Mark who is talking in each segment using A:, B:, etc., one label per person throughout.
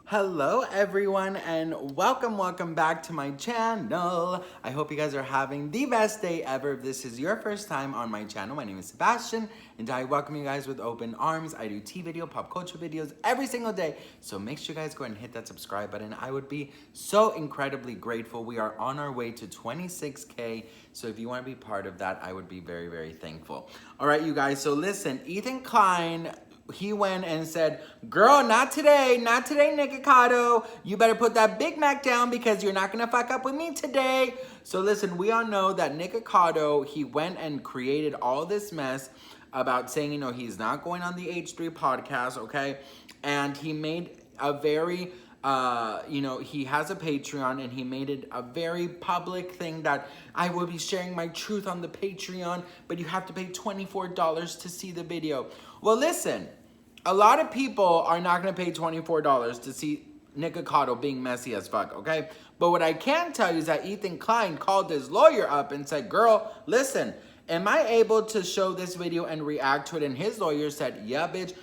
A: Hello everyone and welcome back to my channel. I hope you guys are having the best day ever. If this is your first time on my channel, my name is Sebastian and I welcome you guys with open arms. I do tea video, pop culture videos every single day. So make sure you guys go ahead and hit that subscribe button. I would be so incredibly grateful. We are on our way to 26K. So if you want to be part of that, I would be very thankful. All right, you guys. So listen, Klein, he went and said, girl, not today, Nikocado. You better put that Big Mac down because you're not gonna fuck up with me today. So listen, we all know that Nikocado, he went and created all this mess about saying, he's not going on the H3 podcast, okay? And he made a very, he has a Patreon and he made it a very public thing that I will be sharing my truth on the Patreon, but you have to pay $24 to see the video. Well, listen, a lot of people are not going to pay $24 to see Nikocado being messy as fuck, okay? But what I can tell you is that Klein called his lawyer up and said, girl, listen, am I able to show this video and react to it? And his lawyer said, yeah, bitch,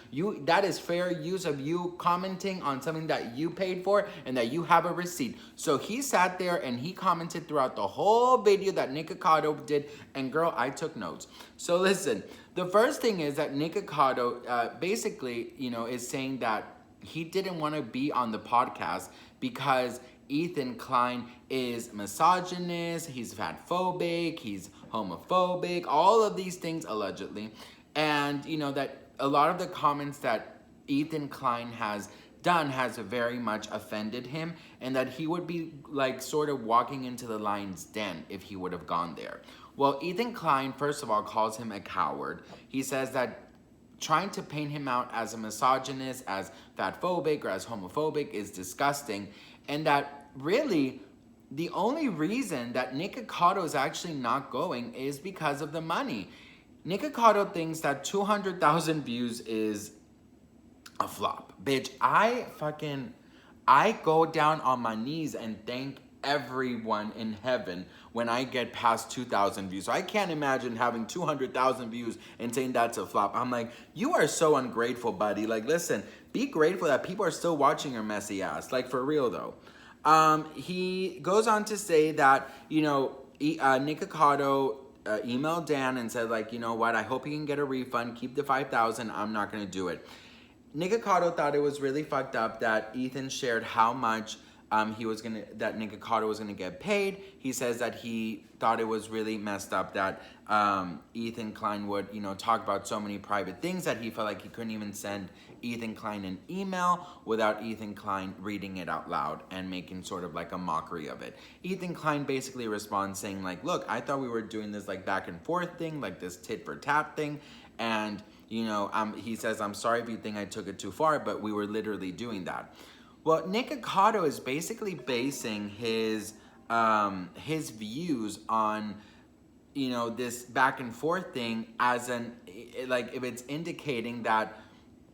A: that is fair use of you commenting on something that you paid for and that you have a receipt. So he sat there and he commented throughout the whole video that Nikocado did. And girl, I took notes. So listen, the first thing is that Nikocado basically, is saying that he didn't want to be on the podcast because Klein is misogynist, he's fatphobic, he's homophobic, all of these things allegedly. And, that a lot of the comments that Klein has done has very much offended him and that he would be like sort of walking into the lion's den if he would have gone there. Well, Klein, first of all, calls him a coward. He says that trying to paint him out as a misogynist, as fatphobic, or as homophobic is disgusting. And that really, the only reason that Nikocado is actually not going is because of the money. Nikocado thinks that 200,000 views is a flop. Bitch, I go down on my knees and thank everyone in heaven when I get past 2,000 views. So I can't imagine having 200,000 views and saying that's a flop. I'm like, you are so ungrateful, buddy. Like, listen, be grateful that people are still watching your messy ass. Like, for real, though. He goes on to say that, Nikocado emailed Dan and said, like, you know what, I hope you can get a refund. Keep the 5,000. I'm not going to do it. Nikocado thought it was really fucked up that Ethan shared how much that Nikocado was gonna get paid. He says that he thought it was really messed up that Klein would, talk about so many private things that he felt like he couldn't even send Klein an email without Klein reading it out loud and making sort of like a mockery of it. Klein basically responds saying like, look, I thought we were doing this like back and forth thing, like this tit for tat thing, and he says, I'm sorry if you think I took it too far, but we were literally doing that. Well, Nikocado is basically basing his views on, this back and forth thing as if it's indicating that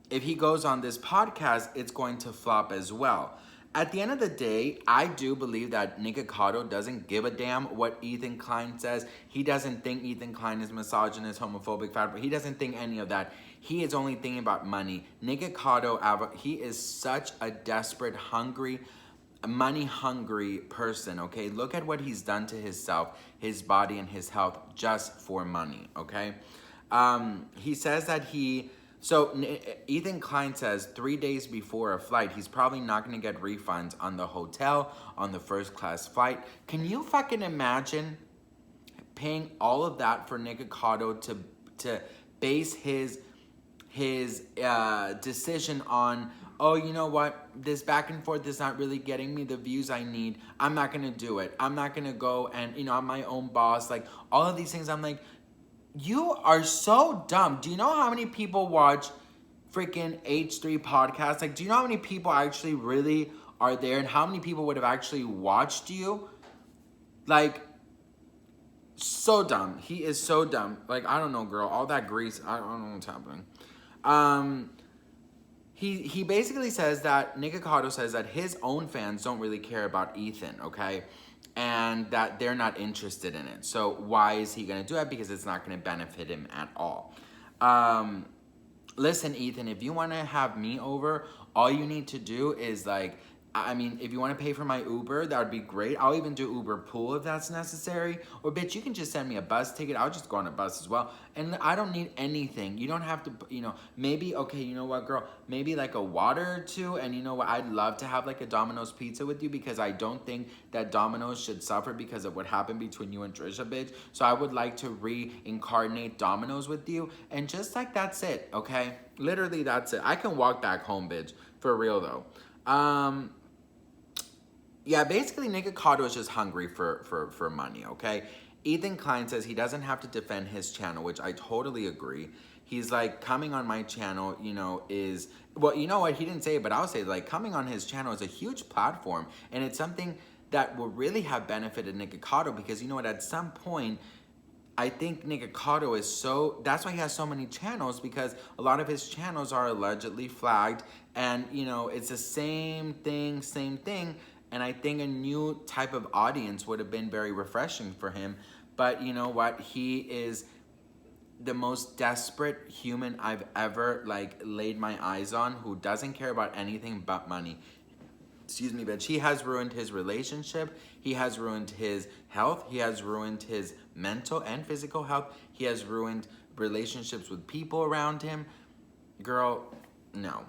A: if he goes on this podcast, it's going to flop as well. At the end of the day, I do believe that Nikocado doesn't give a damn what Klein says. He doesn't think Klein is misogynist, homophobic, fat. He doesn't think any of that. He is only thinking about money. Nikocado, he is such a desperate, money-hungry person, okay? Look at what he's done to himself, his body, and his health just for money, okay? He says that So Klein says 3 days before a flight, he's probably not going to get refunds on the hotel, on the first class flight. Can you fucking imagine paying all of that for Nikocado to base his decision on, oh, you know what, this back and forth is not really getting me the views I need. I'm not going to do it. I'm not going to go and, I'm my own boss. Like, all of these things, I'm like, you are so dumb. Do you know how many people watch freaking H3 podcasts? Like, do you know how many people actually really are there and how many people would have actually watched you? Like, so dumb. He is so dumb. Like, I don't know, girl. All that grease, I don't know what's happening. He basically says that, Nikocado says that his own fans don't really care about Ethan, okay? And that they're not interested in it. So why is he going to do that? Because it's not going to benefit him at all. Listen, Ethan, if you want to have me over All you need to do is like, I mean, if you want to pay for my Uber, that would be great. I'll even do Uber pool if that's necessary. Or bitch, you can just send me a bus ticket. I'll just go on a bus as well. And I don't need anything. You don't have to, you know, maybe, okay, you know what, girl? Maybe like a water or two. And you know what? I'd love to have like a Domino's pizza with you because I don't think that Domino's should suffer because of what happened between you and Trisha, bitch. So I would like to reincarnate Domino's with you. And just like that's it, okay? Literally, that's it. I can walk back home, bitch. For real, though. Yeah, basically, Nikocado is just hungry for money, okay? Ethan Klein says he doesn't have to defend his channel, which I totally agree. He's like, coming on my channel, you know, is, well, you know what? He didn't say it, but I'll say, like, coming on his channel is a huge platform, and it's something that will really have benefited Nikocado because, you know what, at some point, I think Nikocado is so, that's why he has so many channels, because a lot of his channels are allegedly flagged, and, you know, it's the same thing, and I think a new type of audience would have been very refreshing for him. But you know what? He is the most desperate human I've ever like laid my eyes on, who doesn't care about anything but money. Excuse me, bitch. He has ruined his relationship. He has ruined his health. He has ruined his mental and physical health. He has ruined relationships with people around him. Girl, no.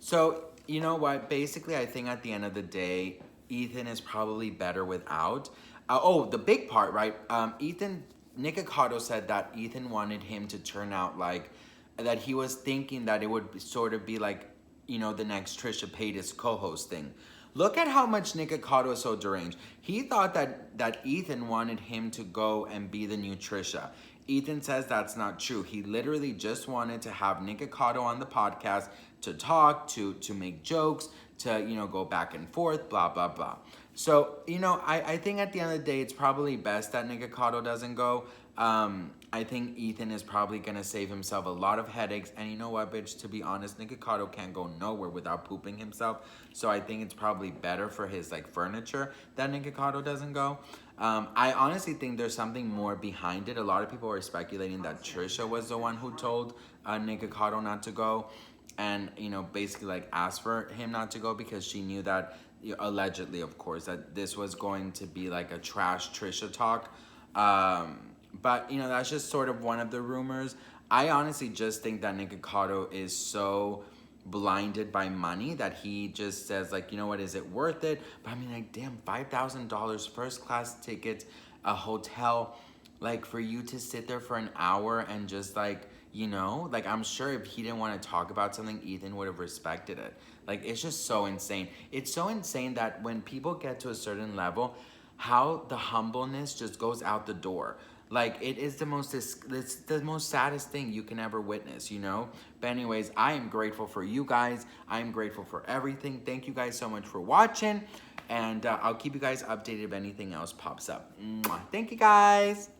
A: So, you know what? Basically, I think at the end of the day, Ethan is probably better without. The big part, right? Nikocado said that Ethan wanted him to turn out like, that he was thinking that it would sort of be like, you know, the next Trisha Paytas co-host thing. Look at how much Nikocado is so deranged. He thought that Ethan wanted him to go and be the new Trisha. Ethan says that's not true. He literally just wanted to have Nikocado on the podcast to talk, to make jokes, to, you know, go back and forth, blah, blah, blah. So, you know, I think at the end of the day, it's probably best that Nikocado doesn't go. I think Ethan is probably going to save himself a lot of headaches. And you know what, bitch? To be honest, Nikocado can't go nowhere without pooping himself. So I think it's probably better for his, like, furniture that Nikocado doesn't go. I honestly think there's something more behind it. A lot of people are speculating that Trisha was the one who told Nikocado not to go. And, you know, basically, like, asked for him not to go because she knew that, allegedly, of course, that this was going to be, like, a trash Trisha talk. But, you know, that's just sort of one of the rumors. I honestly just think that Nikocado is so blinded by money that he just says, like, you know what, is it worth it? But, I mean, like, damn, $5,000, first-class tickets, a hotel, like, for you to sit there for an hour and just, like, you know, like, I'm sure if he didn't want to talk about something, Ethan would have respected it. Like, it's just so insane. It's so insane that when people get to a certain level, how the humbleness just goes out the door. Like, it's the most saddest thing you can ever witness, you know? But anyways, I am grateful for you guys. I am grateful for everything. Thank you guys so much for watching. And I'll keep you guys updated if anything else pops up. Mwah. Thank you, guys.